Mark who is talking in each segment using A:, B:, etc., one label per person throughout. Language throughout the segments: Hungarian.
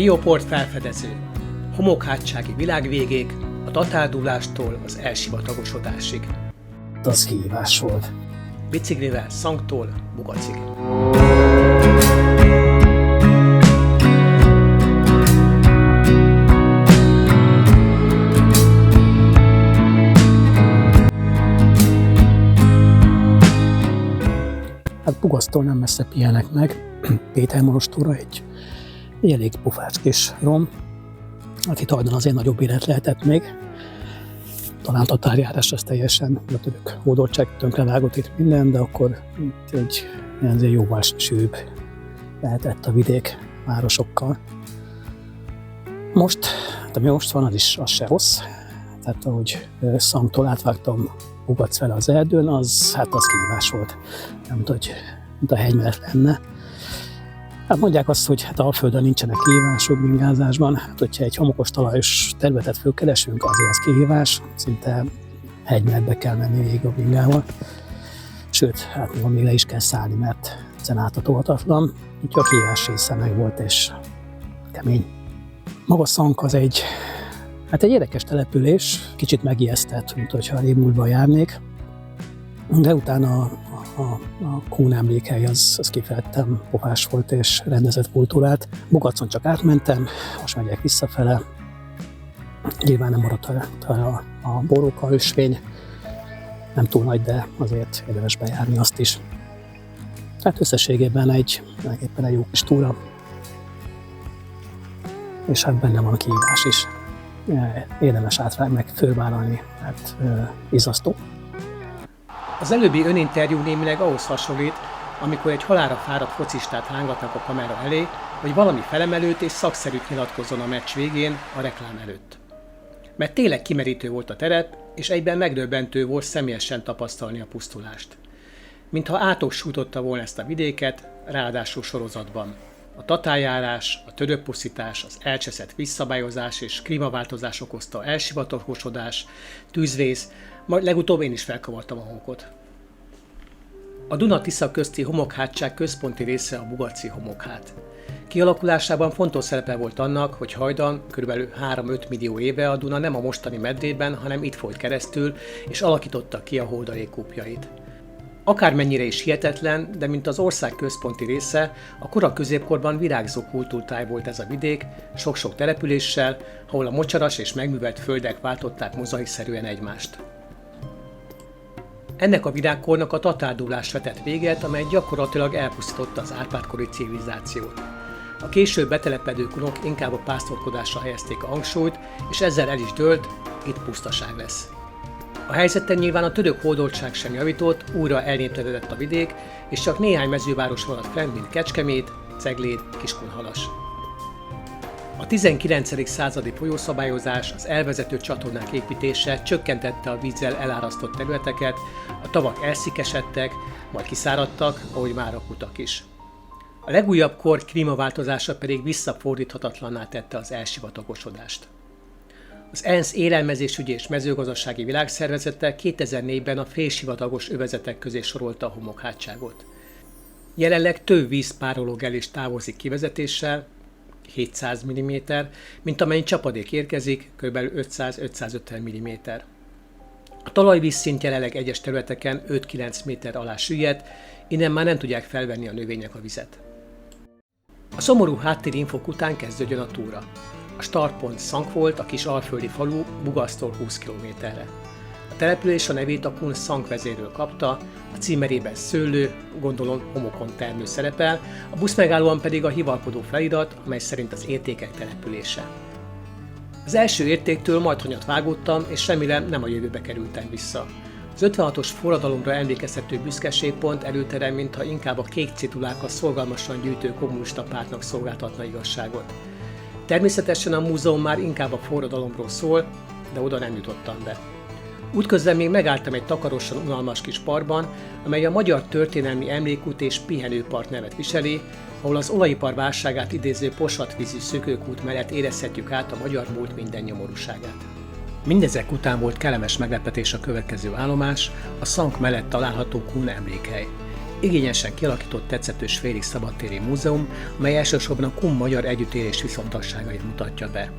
A: Bioport felfedező, homokhátsági világvégék, a tatárdulástól az elsivatagosodásig.
B: Az kihívás volt.
A: Biciklivel Szangtól Bugacig.
B: Hát Bugactól nem messze pihenek meg, Pétermorostóra egy elég pofás kis rom, akit hajdan azért nagyobb élet lehetett még. Talán tatárjárás az teljesen a török hódoltság tönkrevágott itt minden, de akkor egy jóval sűrűbb lehetett a vidék városokkal. Most, ami most van, az se rossz. Tehát ahogy Szangtól átvágtam Bugac fele az erdőn, az kihívás volt. Nem tudom, hogy mint a hegy mellett lenne. Hát mondják azt, hogy Alföldön nincsenek kihívások bringázásban. Hát, hogyha egy homokos talajos területet fölkeresünk, azért az kihívás. Szinte hegymeletbe kell menni végig a bringával. Sőt, még le is kell szállni, mert ezen átadhatatlan. Úgyhogy a kihívás része meg volt, és kemény. Maga Szang az egy érdekes település, kicsit megijesztett, mint hogyha a múltban járnék. De utána a Kun emlékhely az kifejezetten pofás volt és rendezett kultúrát. Bugacon csak átmentem, most megyek visszafele. Nyilván nem maradt a boróka ösvény, nem túl nagy, de azért érdemes bejárni azt is. Tehát összességében egy jó kis túra, és hát benne van a kihívás is. Érdemes meg fölvállalni, mert izzasztó.
A: Az előbbi öninterjú némileg ahhoz hasonlít, amikor egy halálra fáradt focistát rángatnak a kamera elé, hogy valami felemelőt és szakszerűt nyilatkozzon a meccs végén, a reklám előtt. Mert tényleg kimerítő volt a terep, és egyben megdöbbentő volt személyesen tapasztalni a pusztulást. Mintha átok sújtotta volna ezt a vidéket, ráadásul sorozatban. A tatárjárás, a törökpusztítás, az elcseszett vízszabályozás és klímaváltozás okozta elsivatagosodás, tűzvész, majd legutóbb én is felkavartam a homokot. A Duna-Tisza közti homokhátság központi része a bugaci homokhát. Kialakulásában fontos szerepe volt annak, hogy hajdan kb. 3-5 millió éve a Duna nem a mostani medrében, hanem itt folyt keresztül, és alakította ki a Holdalék kúpjait. Akármennyire is hihetetlen, de mint az ország központi része, a kora középkorban virágzó kultúrtáj volt ez a vidék, sok-sok településsel, ahol a mocsaras és megművelt földek váltották mozaikszerűen egymást. Ennek a virágkornak a tatárdullás vetett véget, amely gyakorlatilag elpusztította az Árpád-kori civilizációt. A később betelepedő kunok inkább a pásztorkodásra helyezték a hangsúlyt, és ezzel el is dőlt, itt pusztaság lesz. A helyzeten nyilván a török hódoltság sem javított, újra elnéptelenedett a vidék, és csak néhány mezőváros maradt fenn, mint Kecskemét, Cegléd, Kiskunhalas. A 19. századi folyószabályozás, az elvezető csatornák építése csökkentette a vízzel elárasztott területeket, a tavak elszikesedtek, majd kiszáradtak, ahogy már a kutak is. A legújabb kor klímaváltozása pedig visszafordíthatatlanná tette az elsivatagosodást. Az ENSZ élelmezésügyi és mezőgazdasági világszervezete 2004-ben a félsivatagos övezetek közé sorolta a homokhátságot. Jelenleg több víz párológelés távozik kivezetéssel, 700 mm, mint amennyi csapadék érkezik, kb. 500-550 mm. A talajvízszint jelenleg egyes területeken 5-9 méter alá süllyedt, innen már nem tudják felvenni a növények a vizet. A szomorú háttérinfok után kezdődjön a túra. A startpont Szang volt, a kis alföldi falu Bugactól 20 km-re. A település a nevét a Kun Szang vezéről kapta, a címerében szőlő, gondolom homokon termő szerepel, a buszmegállóan pedig a hivalkodó felirat, amely szerint az értékek települése. Az első értéktől majd hanyat vágódtam, és remélem nem a jövőbe kerültem vissza. Az 56-os forradalomra emlékeztető büszkeségpont előterem, mintha inkább a kék cédulák a szorgalmasan gyűjtő kommunista pártnak szolgáltatna igazságot. Természetesen a múzeum már inkább a forradalomról szól, de oda nem jutottam be. Útközben még megálltam egy takarosan unalmas kis parkban, amely a Magyar Történelmi Emlékút és Pihenőpark nevet viseli, ahol az olajipar válságát idéző posatvízű szökőkút mellett érezhetjük át a magyar múlt minden nyomorúságát. Mindezek után volt kellemes meglepetés a következő állomás, a Szang mellett található Kun emlékhely. igényesen kialakított tetszetős félig szabadtéri múzeum, amely elsősorban a kun magyar együttélés viszontagságait mutatja be.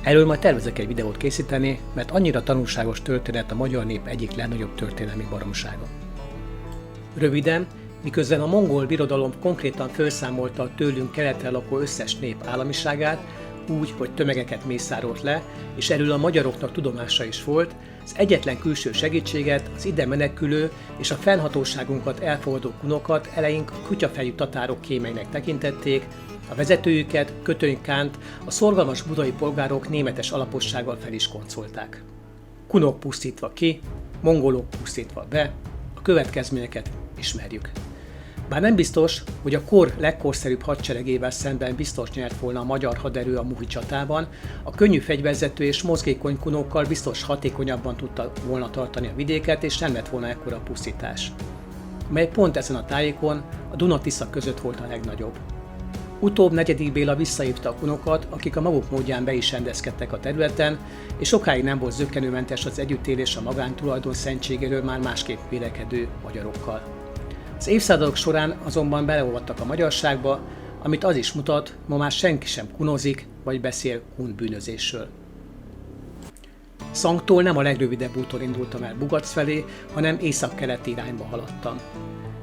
A: Erről majd tervezek egy videót készíteni, mert annyira tanulságos történet a magyar nép egyik legnagyobb történelmi baromsága. Röviden, miközben a mongol birodalom konkrétan felszámolta a tőlünk keletre lakó összes nép államiságát, úgy, hogy tömegeket mészárolt le, és erről a magyaroknak tudomása is volt, az egyetlen külső segítséget az ide menekülő és a fennhatóságunkat elfogadó kunokat eleink a kutyafejű tatárok kémeinek tekintették, a vezetőjüket, Kötöny Kánt a szorgalmas budai polgárok németes alapossággal fel is koncolták. Kunok pusztítva ki, mongolok pusztítva be, a következményeket ismerjük. Bár nem biztos, hogy a kor legkorszerűbb hadseregével szemben biztos nyert volna a magyar haderő a muhi csatában, a könnyű fegyverzető és mozgékony kunokkal biztos hatékonyabban tudta volna tartani a vidéket, és nem lett volna ekkora pusztítás, mely pont ezen a tájékon, a Duna-Tisza között volt a legnagyobb. Utóbb Negyedik Béla visszahívta a kunokat, akik a maguk módján be is rendezkedtek a területen, és sokáig nem volt zökkenőmentes az együttélés a magántulajdon szentségéről már másképp vélekedő magyarokkal. Az évszázadok során azonban beleolvadtak a magyarságba, amit az is mutat, ma már senki sem kunozik vagy beszél kun bűnözésről. Szangtól nem a legrövidebb úton indultam el Bugac felé, hanem északkeleti irányba haladtam.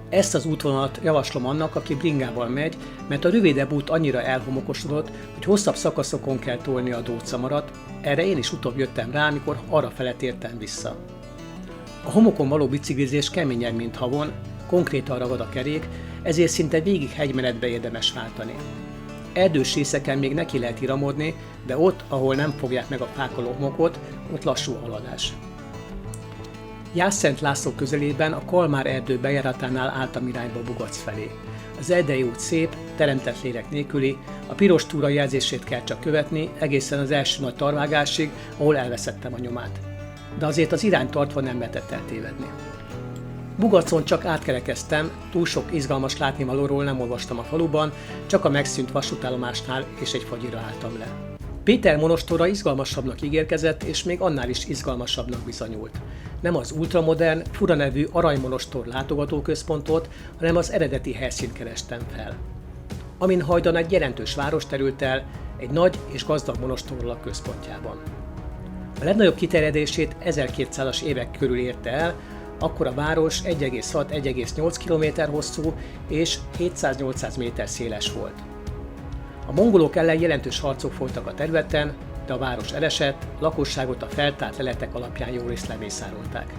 A: Ezt az útvonalat javaslom annak, aki bringával megy, mert a rövidebb út annyira elhomokosodott, hogy hosszabb szakaszokon kell tolni a dócamarat, erre én is utóbb jöttem rá, amikor arrafele tértem vissza. A homokon való biciklizés keményebb, mint havon, konkrétan ragad a kerék, ezért szinte végig hegymenetbe érdemes váltani. Erdős részeken még neki lehet iramodni, de ott, ahol nem fogják meg a fák a homokot, ott lassú a haladás. Jászszent László közelében a Kalmár erdő bejáratánál álltam irányba Bugac felé. Az Erdei út szép, teremtett lélek nélküli, a piros túra jelzését kell csak követni, egészen az első nagy tarvágásig, ahol elveszettem a nyomát. De azért az irány tartva nem lehetett eltévedni. Bugacon csak átkerekeztem, túl sok izgalmas látnivalóról nem olvastam a faluban, csak a megszűnt vasútállomásnál és egy fagyira álltam le. Péter monostora izgalmasabbnak ígérkezett, és még annál is izgalmasabbnak bizonyult. Nem az ultramodern, fura nevű Aranymonostor látogatóközpontot, hanem az eredeti helyszínt kerestem fel. Amin hajdan egy jelentős város terült el, egy nagy és gazdag monostorral központjában. A legnagyobb kiterjedését 1200-as évek körül érte el, akkor a város 1,6-1,8 km hosszú és 700-800 méter széles volt. A mongolok ellen jelentős harcok folytak a területen, de a város elesett, a lakosságot a feltárt leletek alapján jórészt lemészárolták.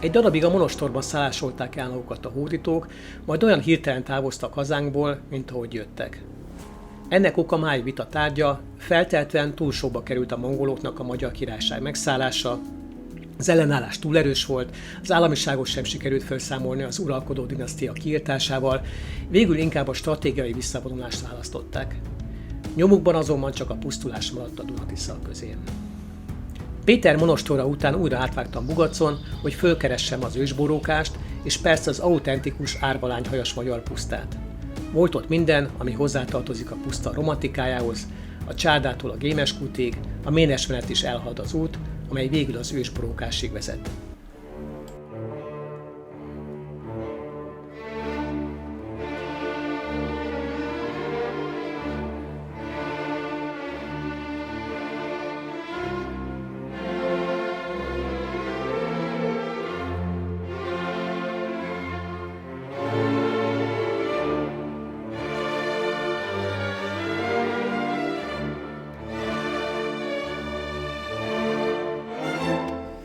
A: Egy darabig a monostorban szállásolták el magukat a hódítók, majd olyan hirtelen távoztak hazánkból, mint ahogy jöttek. Ennek oka máig vita tárgya, feltehetően túl sokba került a mongoloknak a Magyar Királyság megszállása, az ellenállás túl erős volt, az államiságot sem sikerült felszámolni az uralkodó dinasztia kiirtásával, végül inkább a stratégiai visszavonulást választották. Nyomukban azonban csak a pusztulás maradt a Duna-Tisza közén. Péter monostora után újra átvágtam Bugacon, hogy fölkeressem az ősborókást, és persze az autentikus árvalányhajas magyar pusztát. Volt ott minden, ami hozzátartozik a puszta romantikájához, a csárdától a Gémeskútig, a Ménes menet is elhalad az út, amely végül az ősborókásig vezet.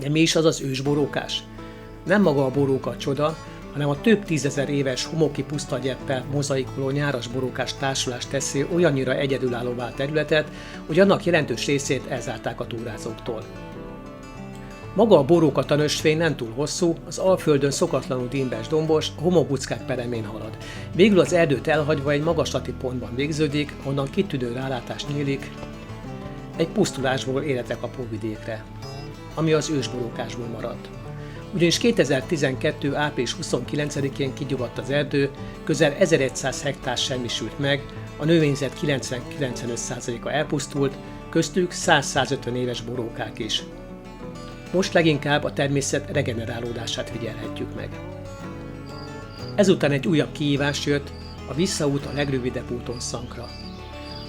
A: De mi is az az ősborókás? Nem maga a boróka a csoda, hanem a több tízezer éves homoki pusztagyeppel mozaikoló nyáras borókás társulás teszi olyannyira egyedülállóvá a területet, hogy annak jelentős részét elzárták a túrázóktól. Maga a boróka nösvény nem túl hosszú, az Alföldön szokatlanul dímbes dombos, a homokbuckák peremén halad. Végül az erdőt elhagyva egy magaslati pontban végződik, onnan kitűnő rálátás nyílik egy pusztulásból életre kapó vidékre, ami az ősborókásból maradt. Ugyanis 2012. április 29-én kigyulladt az erdő, közel 1100 hektár semmisült meg, a növényzet 90-95%-a elpusztult, köztük 100-150 éves borókák is. Most leginkább a természet regenerálódását figyelhetjük meg. Ezután egy újabb kihívás jött, a visszaút a legrövidebb úton Szankra.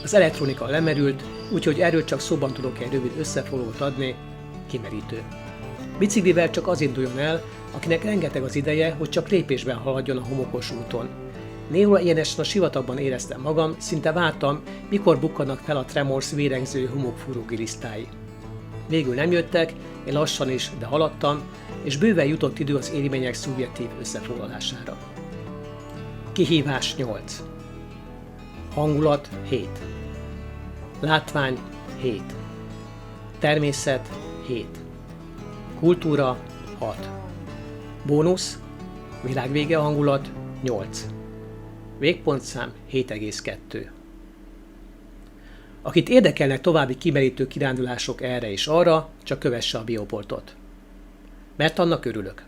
A: Az elektronika lemerült, úgyhogy erről csak szóban tudok egy rövid összefoglalót adni, kimerítő. Biciklivel csak az induljon el, akinek rengeteg az ideje, hogy csak lépésben haladjon a homokos úton. Néhol egyenesen a sivatagban éreztem magam, szinte vártam, mikor bukkannak fel a Tremors vérengző homokfúró gilisztái. Végül nem jöttek, én lassan is, de haladtam, és bőven jutott idő az élmények szubjektív összefoglalására. Kihívás 8. Hangulat 7. Látvány 7. Természet 7. Kultúra 6. Bónusz, világvége hangulat 8. Végpontszám 7,2. Akit érdekelnek további kimerítő kirándulások erre és arra, csak kövesse a Bioportot. Mert annak örülök.